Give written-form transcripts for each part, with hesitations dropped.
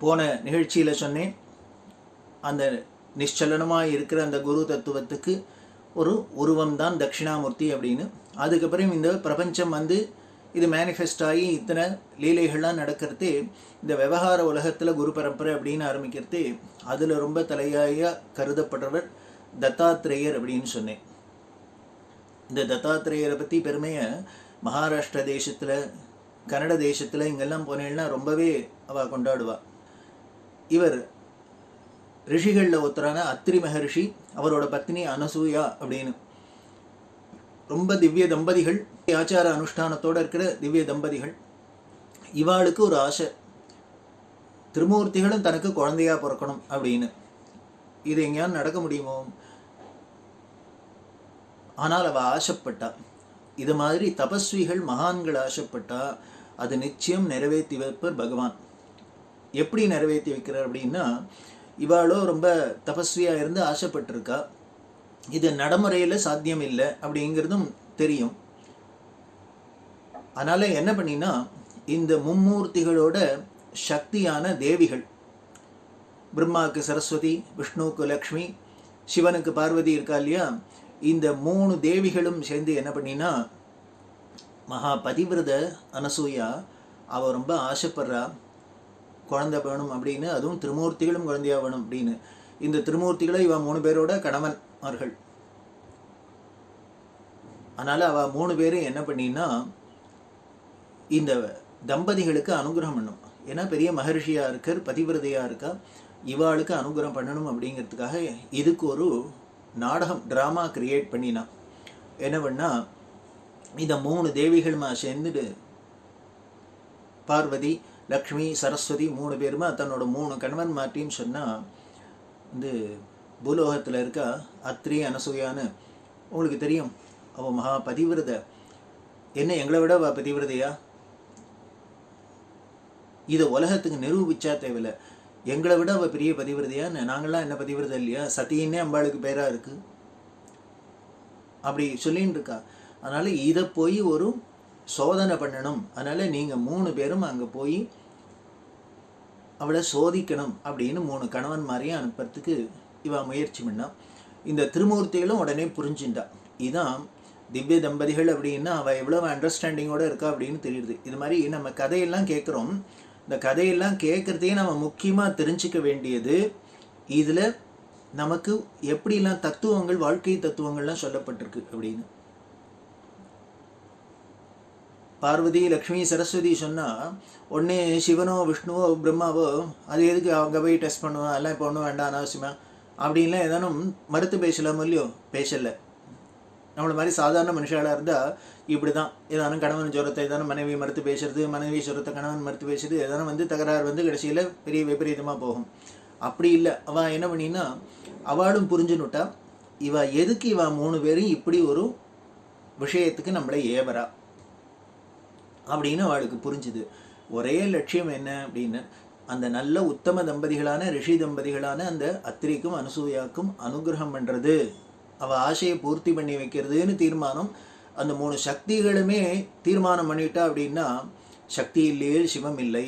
போன நிகழ்ச்சியில் சொன்னேன், அந்த நிச்சலனமாக இருக்கிற அந்த குரு தத்துவத்துக்கு ஒரு உருவம்தான் தட்சிணாமூர்த்தி அப்படின்னு. அதுக்கப்புறம் இந்த பிரபஞ்சம் இது மேனிஃபெஸ்ட் ஆகி இத்தனை லீலைகள்லாம் நடக்கிறதே இந்த விவகார உலகத்தில் குரு பரம்பரை அப்படின்னு ஆரம்பிக்கிறதே அதில் ரொம்ப தலையாய கருதப்படுறவர் தத்தாத்ரேயர் அப்படின்னு சொன்னேன். இந்த தத்தாத்ரேயரை பற்றி பெருமையை மகாராஷ்டிரா தேசத்தில், கன்னட தேசத்தில் இங்கெல்லாம் போனேன்னா ரொம்பவே அவள் கொண்டாடுவா. இவர் ரிஷிகளில் ஒருத்தரான அத்ரி மகரிஷி, அவரோட பத்னி அனசூயா அப்படின்னு ரொம்ப திவ்ய தம்பதிகள், ஆச்சார அனுஷ்டானத்தோடு இருக்கிற திவ்ய தம்பதிகள். இவாளுக்கு ஒரு ஆசை, திருமூர்த்திகளும் தனக்கு குழந்தையா பிறக்கணும் அப்படின்னு. இது எங்கேயாவது நடக்க முடியுமோ? ஆனால் அவள் ஆசைப்பட்டா. இது மாதிரி தபஸ்விகள், மகான்கள் ஆசைப்பட்டா அது நிச்சயம் நிறைவேற்றி வைப்பர் பகவான். எப்படி நிறைவேற்றி வைக்கிறார் அப்படின்னா, இவாளோ ரொம்ப தபஸ்வியாக இருந்து ஆசைப்பட்டிருக்கா. இது நடைமுறையில் சாத்தியம் இல்லை அப்படிங்கிறதும் தெரியும். அதனால் என்ன பண்ணினா, இந்த மும்மூர்த்திகளோட சக்தியான தேவிகள், பிரம்மாவுக்கு சரஸ்வதி, விஷ்ணுவுக்கு லக்ஷ்மி, சிவனுக்கு பார்வதி இருக்கா இல்லையா, இந்த 3 தேவிகளும் சேர்ந்து என்ன பண்ணினா, மகா பதிவிரத அனசூயா அவள் ரொம்ப ஆசைப்படுறா குழந்தை வேணும் அப்படின்னு. அதுவும் திருமூர்த்திகளும் குழந்தையா வேணும் அப்படின்னு. இந்த திருமூர்த்திகளை இவன் 3 பேரோட கணவன்மார்கள். அதனால் அவள் 3 பேரும் என்ன பண்ணினா, இந்த தம்பதிகளுக்கு அனுகிரகம் பண்ணும். ஏன்னா பெரிய மகர்ஷியாக இருக்கார், பதிவிரதையாக இருக்கா, இவாளுக்கு அனுகிரகம் பண்ணணும் அப்படிங்கிறதுக்காக இதுக்கு ஒரு நாடகம், ட்ராமா கிரியேட் பண்ணினா. என்ன பண்ணா, இந்த 3 தேவிகளுமா சேர்ந்துட்டு பார்வதி, லக்ஷ்மி, சரஸ்வதி 3 பேருமா தன்னோட 3 கணவன் மாட்டின்னு சொன்னால், பூலோகத்தில் இருக்கா அத்ரி அனசூயான்னு உங்களுக்கு தெரியும். அவள் மகா பதிவிரத. என்ன எங்களை விட அவள் பதிவிரதையா? இதை உலகத்துக்கு நிரூபிச்சா தேவையில்லை. எங்களை விட அவள் பெரிய பதிவிரதையான்னு. நாங்கள்லாம் என்ன பதிவிரதை இல்லையா? சத்தியின்னே அம்பாளுக்கு பேராக இருக்குது அப்படி சொல்லின்னு இருக்கா. அதனால் இதை போய் ஒரு சோதனை பண்ணணும். அதனால் நீங்கள் 3 பேரும் அங்கே போய் அவளை சோதிக்கணும் அப்படின்னு 3 கணவன் மாதிரியும் அனுப்புறதுக்கு இவ முயற்சி பண்ணா. இந்த திருமூர்த்திகளும் உடனே புரிஞ்சுட்டா. இதுதான் திவ்ய தம்பதிகள் அப்படின்னா அவள் எவ்வளோ அண்டர்ஸ்டாண்டிங்கோடு இருக்கா அப்படின்னு தெரியுது. இது மாதிரி நம்ம கதையெல்லாம் கேட்குறோம். இந்த கதையெல்லாம் கேட்குறதையே நம்ம முக்கியமாக தெரிஞ்சிக்க வேண்டியது, இதில் நமக்கு எப்படிலாம் தத்துவங்கள், வாழ்க்கை தத்துவங்கள்லாம் சொல்லப்பட்டிருக்கு அப்படின்னு. பார்வதி, லக்ஷ்மி, சரஸ்வதி சொன்னால் ஒன்று சிவனோ விஷ்ணுவோ பிரம்மாவோ அது எதுக்கு அவங்க போய் டெஸ்ட் பண்ணுவோம், எல்லாம் இப்போ ஒன்றும் வேண்டாம் அனாவசியமாக அப்படின்லாம் ஏதானும் மறுத்து பேசலாமோ இல்லையோ? பேசலை. நம்மளை மாதிரி சாதாரண மனுஷாலாக இருந்தால் இப்படி தான். ஏதானும் கணவன் ஜுரத்தை ஏதானும் மனைவி மறுத்து பேசுறது, மனைவி ஜுரத்தை கணவன் மறுத்து பேசுறது, ஏதானும் தகராறு கடைசியில் பெரிய விபரீதமாக போகும். அப்படி இல்லை. அவள் என்ன பண்ணினா, அவளும் புரிஞ்சுன்னுட்டா இவ எதுக்கு இவ 3 பேரும் இப்படி ஒரு விஷயத்துக்கு நம்மளை ஏவரா அப்படின்னு அவளுக்கு புரிஞ்சுது. ஒரே லட்சியம் என்ன அப்படின்னு, அந்த நல்ல உத்தம தம்பதிகளான ரிஷி தம்பதிகளான அந்த அத்திரிக்கும் அனசூயாக்கும் அனுகிரகம் பண்ணுறது, அவள் ஆசையை பூர்த்தி பண்ணி வைக்கிறதுன்னு தீர்மானம். அந்த 3 சக்திகளுமே தீர்மானம் பண்ணிட்டா அப்படின்னா, சக்தி இல்லையே சிவம் இல்லை.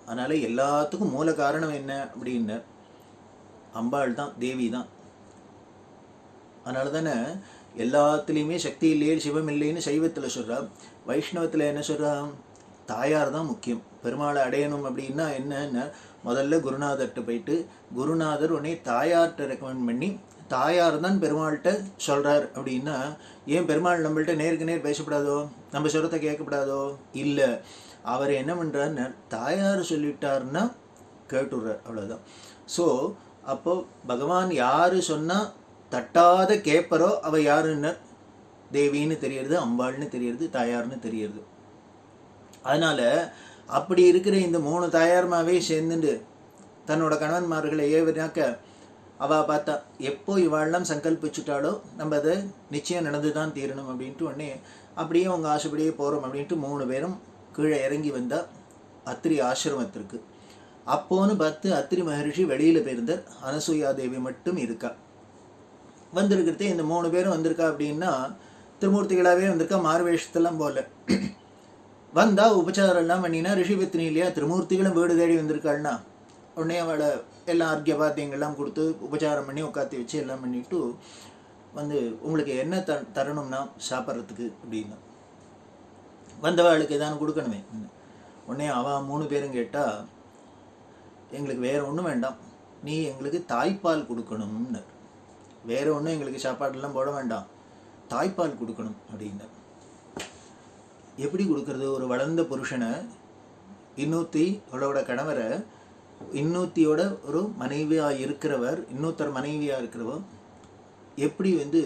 அதனால் எல்லாத்துக்கும் மூல காரணம் என்ன அப்படின்னு அம்பாள் தான், தேவி தான். அதனால தானே எல்லாத்துலேயுமே சக்தி இல்லையே சிவம் இல்லைன்னு சைவத்தில் சொல்கிறா. வைஷ்ணவத்தில் என்ன சொல்கிறா? தாயார் தான் முக்கியம். பெருமாளை அடையணும் அப்படின்னா என்னன்னா, முதல்ல குருநாதர்கிட்ட போயிட்டு, குருநாதர் உடனே தாயார்கிட்ட ரெக்கமெண்ட் பண்ணி, தாயார் தான் பெருமாள்கிட்ட சொல்கிறார் அப்படின்னா, ஏன் பெருமாள் நம்மள்கிட்ட நேருக்கு நேர் பேசப்படாதோ, நம்ம சொல்கிறத கேட்கப்படாதோ? இல்லை, அவர் என்ன பண்ணுறாருன்னு தாயார் சொல்லிட்டாருன்னா கேட்டுடுறார், அவ்வளோதான். ஸோ அப்போது பகவான் யார் சொன்னால் தட்டாத கேட்பரோ அவள் யாருன்னு தேவின்னு தெரியுது, அம்பாள்னு தெரியுது, தாயார்னு தெரியுது. அதனால் அப்படி இருக்கிற இந்த 3 தாயார்மாவே சேர்ந்துட்டு தன்னோட கணவன்மார்களை ஏவினாக்க, அவள் பார்த்தா எப்போ இவாளெல்லாம் சங்கல்பிச்சுட்டாலோ நம்ம அதை நிச்சயம் நடந்து தான் தீரணும் அப்படின்ட்டு உடனே அப்படியே அவங்க ஆசைப்படியே போகிறோம் அப்படின்ட்டு 3 பேரும் கீழே இறங்கி வந்தால் அத்திரி ஆசிரமத்திற்கு. அப்போன்னு பார்த்து அத்திரி மகரிஷி வெளியில் போயிருந்தார். அனசூயா தேவி மட்டும் இருக்கா. வந்திருக்கிறதே இந்த 3 பேரும் வந்திருக்கா அப்படின்னா திருமூர்த்திகளாகவே வந்திருக்கா, மார்வேஷத்தெல்லாம் போல வந்தால் உபச்சாரம் எல்லாம் பண்ணினா ரிஷிபத்தினி இல்லையா, திருமூர்த்திகளும் வீடு தேடி வந்திருக்காள்னா உடனே அவளை எல்லாம் அர்க்கியபாத்தியங்கள்லாம் கொடுத்து உபச்சாரம் பண்ணி உட்காத்தி வச்சு எல்லாம் பண்ணிவிட்டு வந்து உங்களுக்கு என்ன தரணும்னா சாப்பிட்றதுக்கு அப்படின்னா வந்தவாளுக்கு ஏதானு கொடுக்கணுமே. உடனே அவன் 3 பேரும் கேட்டால் எங்களுக்கு வேறு ஒன்றும் வேண்டாம், நீ எங்களுக்கு தாய்ப்பால் கொடுக்கணும்னு. வேறு ஒன்றும் எங்களுக்கு சாப்பாடெல்லாம் போட வேண்டாம், தாய்ப்பால் கொடுக்கணும் அப்படின்னார். எப்படி கொடுக்கறது? ஒரு வளர்ந்த புருஷனை அவளோட கணவரை இன்னொருத்தியோட ஒரு மனைவியாக இருக்கிறவர், இன்னொருத்தர் மனைவியாக இருக்கிறவர் எப்படி வந்து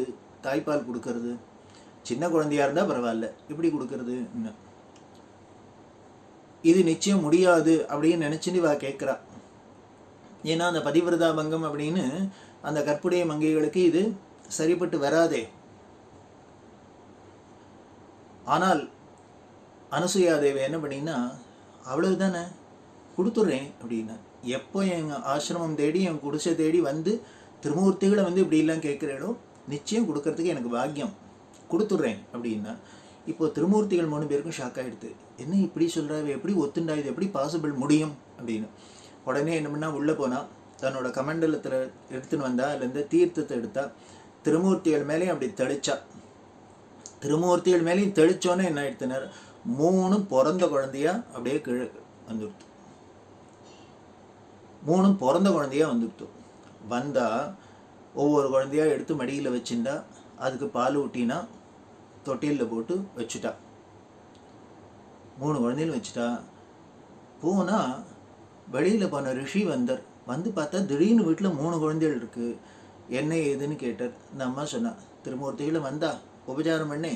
தாய்ப்பால் கொடுக்கறது? சின்ன குழந்தையாக இருந்தால் பரவாயில்ல, எப்படி கொடுக்கறது? இது நிச்சயம் முடியாது அப்படின்னு நினச்சிட்டு இவா கேட்குறா. ஏன்னா அந்த பதிவிரதா பங்கம் அப்படின்னு அந்த கற்புடைய மங்கைகளுக்கு இது சரிப்பட்டு வராதே. ஆனால் அனசூயாதேவி என்ன பண்ணினா, அவ்வளவு தானே கொடுத்துட்றேன் அப்படின்னா. எப்போ எங்கள் ஆசிரமம் தேடி என் குடிசை தேடி வந்து திருமூர்த்திகளை வந்து இப்படிலாம் கேட்குறேனோ நிச்சயம் கொடுக்கறதுக்கு எனக்கு பாக்கியம், கொடுத்துட்றேன் அப்படின்னா. இப்போது திருமூர்த்திகள் 3 பேருக்கும் ஷாக் ஆகிடுது. என்ன இப்படி சொல்கிறாரு, எப்படி ஒத்துண்டா, இது எப்படி பாசிபிள் முடியும் அப்படின்னு. உடனே என்ன பண்ணால் உள்ளே போனால் தன்னோட கமண்டலத்தில் எடுத்துன்னு வந்தா, அதுலேருந்து தீர்த்தத்தை எடுத்தா, திருமூர்த்திகள் மேலேயும் அப்படி தெளிச்சா. திருமூர்த்திகள் மேலேயும் தெளித்தோன்னே என்ன எடுத்தினார், 3 பிறந்த குழந்தையா அப்படியே கீழே வந்துடுத்து. 3 பிறந்த குழந்தையா வந்துடுத்து. வந்தால் ஒவ்வொரு குழந்தையா எடுத்து மடியில் வச்சுட்டா, அதுக்கு பால் ஊட்டினா தொட்டிலில் போட்டு வச்சுட்டா. 3 குழந்தைகள் வச்சுட்டா. போனால் வெளியில் போன ரிஷி வந்தார். வந்து பார்த்தா திடீர்னு வீட்டில் 3 குழந்தைகள் இருக்குது. என்ன ஏதுன்னு கேட்டார். இந்த அம்மா சொன்னா, திருமூர்த்திகளை வந்தா உபச்சாரம் பண்ணி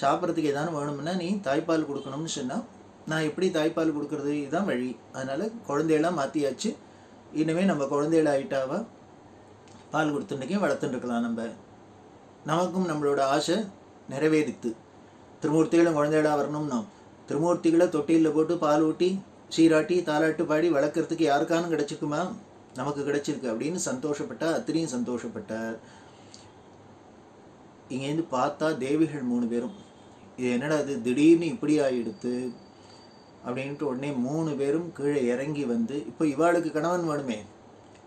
சாப்பிட்றதுக்கு ஏதானு வேணும்னா நீ தாய்ப்பால் கொடுக்கணும்னு சொன்னால், நான் எப்படி தாய்ப்பால் கொடுக்குறது, இதுதான் வழி. அதனால் குழந்தையெல்லாம் மாற்றியாச்சு, இனிமேல் நம்ம குழந்தைகள் ஆகிட்டாவா பால் கொடுத்துட்டுக்கே வளர்த்துட்டுருக்கலாம். நமக்கும் நம்மளோட ஆசை நிறைவேறித்து. திருமூர்த்திகளும் குழந்தைகளாக வரணும்னா திருமூர்த்திகளை தொட்டிலில் போட்டு பால் ஊட்டி சீராட்டி தாலாட்டு பாடி வளர்க்குறதுக்கு யாருக்கானும் கிடச்சிக்குமா, நமக்கு கிடச்சிருக்கு அப்படின்னு சந்தோஷப்பட்டா. அத்திரியும் சந்தோஷப்பட்டார். இங்கேருந்து பார்த்தா தேவிகள் 3 பேரும் இது என்னடா அது திடீர்னு இப்படி ஆகிடுத்து அப்படின்ட்டு உடனே 3 பேரும் கீழே இறங்கி வந்து, இப்போ இவாளுக்கு கணவன் வேணுமே,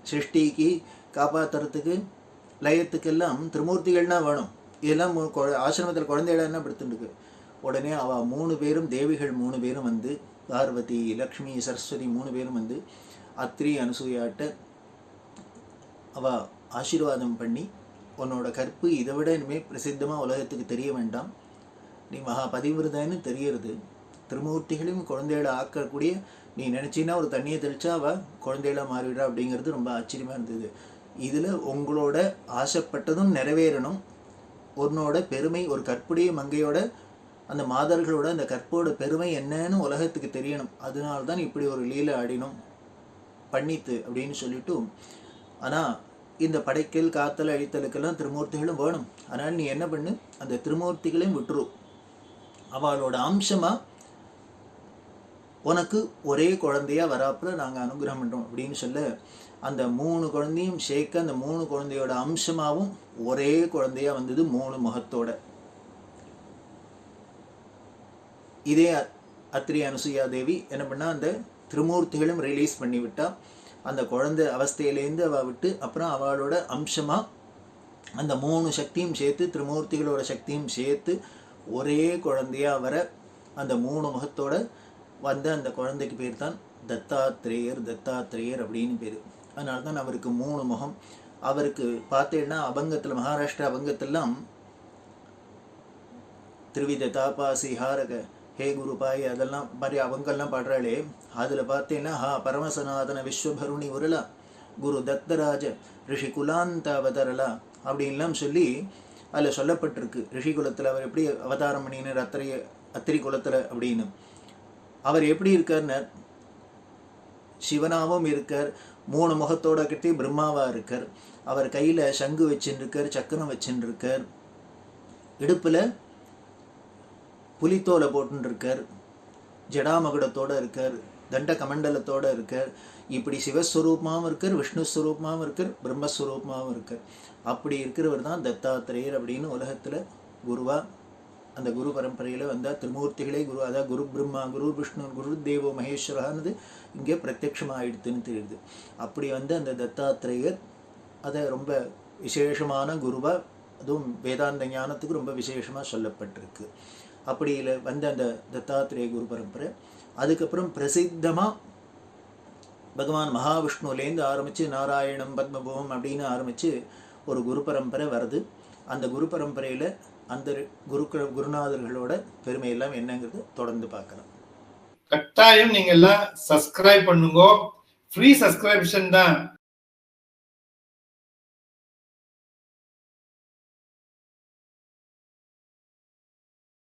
சிருஷ்டிக்கு காப்பாற்றுறதுக்கு லயத்துக்கெல்லாம் திருமூர்த்திகள்னா வேணும். இதெல்லாம் ஆசிரமத்தில் குழந்தைகள் என்ன படுத்துட்டுருக்கு. உடனே அவள் 3 பேரும் தேவிகள் 3 பேரும் வந்து, பார்வதி லக்ஷ்மி சரஸ்வதி 3 பேரும் வந்து அத்திரி அனுசூயாட்ட அவள் ஆசீர்வாதம் பண்ணி, உன்னோட கற்பு இதை விட இனிமேல் பிரசித்தமாக உலகத்துக்கு தெரிய வேண்டாம், நீ மகா பதிவிரதன்னு தெரியறது, திருமூர்த்திகளையும் குழந்தைகளை ஆக்கக்கூடிய நீ நினச்சின்னா ஒரு தண்ணியை தெளிச்சா அவள் குழந்தைகளாக மாறிவிடா அப்படிங்கிறது ரொம்ப ஆச்சரியமாக இருந்தது. இதில் உங்களோட ஆசைப்பட்டதும் நிறைவேறணும், உன்னோட பெருமை, ஒரு கற்புடைய மங்கையோட அந்த மாதர்களோட அந்த கற்போட பெருமை என்னன்னு உலகத்துக்கு தெரியணும், அதனால்தான் இப்படி ஒரு லீலை ஆடினோம் பண்ணித்து அப்படின்னு சொல்லிட்டு. ஆனால் இந்த படைக்கல் காத்தல் அழித்தலுக்கெல்லாம் திருமூர்த்திகளும் வேணும். அதனால் நீ என்ன பண்ணு, அந்த திருமூர்த்திகளையும் விட்டுரு, அவளோட அம்சமாக உனக்கு ஒரே குழந்தையா வராப்புல நாங்கள் அனுகிரகம் பண்ணுறோம் அப்படின்னு சொல்ல, அந்த 3 குழந்தையும் சேர்க்க அந்த 3 குழந்தையோட அம்சமாகவும் ஒரே குழந்தையா வந்தது 3 முகத்தோட. இதே அத்திரி அனுசூயா தேவி என்ன பண்ணா, அந்த திருமூர்த்திகளும் ரிலீஸ் பண்ணி விட்டா. அந்த குழந்தை அவஸ்தையிலேருந்து அவள் விட்டு அப்புறம் அவளோட அம்சமாக அந்த 3 சக்தியும் சேர்த்து திருமூர்த்திகளோட சக்தியும் சேர்த்து ஒரே குழந்தையா வர அந்த 3 முகத்தோட வந்த அந்த குழந்தைக்கு பேர் தான் தத்தாத்திரேயர் அப்படின்னு பேர். அதனால தான் அவருக்கு 3 முகம். அவருக்கு பார்த்தேன்னா அபங்கத்தில், மகாராஷ்டிரா அபங்கத்திலாம் திருவித தாபாசி ஹாரக ஹே குருபாய் அதெல்லாம் மாதிரி அவங்கெல்லாம் பாடுறாளே, அதில் பார்த்தேன்னா பரமசனாதன விஸ்வபருணி உருளா குரு தத்தராஜ ரிஷி குலாந்த அவதரலா அப்படின்லாம் சொல்லி அதில் சொல்லப்பட்டிருக்கு. ரிஷி குலத்தில் அவர் எப்படி அவதாரம் பண்ணினார், அத்திரி குலத்தில் அப்படின்னு. அவர் எப்படி இருக்கார்னர், சிவனாவும் இருக்கார், 3 முகத்தோட கிட்டே பிரம்மாவாக இருக்கார். அவர் கையில் சங்கு வச்சுருக்கார், சக்கரம் வச்சுருக்கார், இடுப்பில் புலித்தோலை போட்டுருக்கார், ஜடாமகுடத்தோடு இருக்கார், தண்ட கமண்டலத்தோடு இருக்கார். இப்படி சிவஸ்வரூபமாகவும் இருக்கார், விஷ்ணுஸ்வரூபமாகவும் இருக்கார், பிரம்மஸ்வரூபமாகவும் இருக்கார். அப்படி இருக்கிறவர் தான் தத்தாத்திரேயர் அப்படின்னு உலகத்தில் குருவா அந்த குரு பரம்பரையில் வந்தால் திருமூர்த்திகளே குரு, அதாவது குரு பிரம்மா, குரு விஷ்ணு, குரு தேவோ மகேஸ்வரானது இங்கே பிரத்யட்சமாகிடுதுன்னு தெரியுது. அப்படி வந்து அந்த தத்தாத்திரேயர் அதை ரொம்ப விசேஷமான குருவாக, அதுவும் வேதாந்த ஞானத்துக்கு ரொம்ப விசேஷமாக சொல்லப்பட்டிருக்கு. அப்படியில் வந்த அந்த தத்தாத்திரேய குரு பரம்பரை அதுக்கப்புறம் பிரசித்தமாக பகவான் மகாவிஷ்ணுலேருந்து ஆரம்பித்து நாராயணம் பத்மபுவம் அப்படின்னு ஆரம்பித்து ஒரு குரு பரம்பரை வருது. அந்த குரு பரம்பரையில் அந்த குருநாதர்களோட பெருமையெல்லாம் என்னங்கிறது தொடர்ந்து பார்க்கலாம். கட்டாயம் நீங்க எல்லாம் சப்ஸ்கிரைப் பண்ணுங்க. ஃப்ரீ சப்ஸ்கிரிப்ஷன் தான்.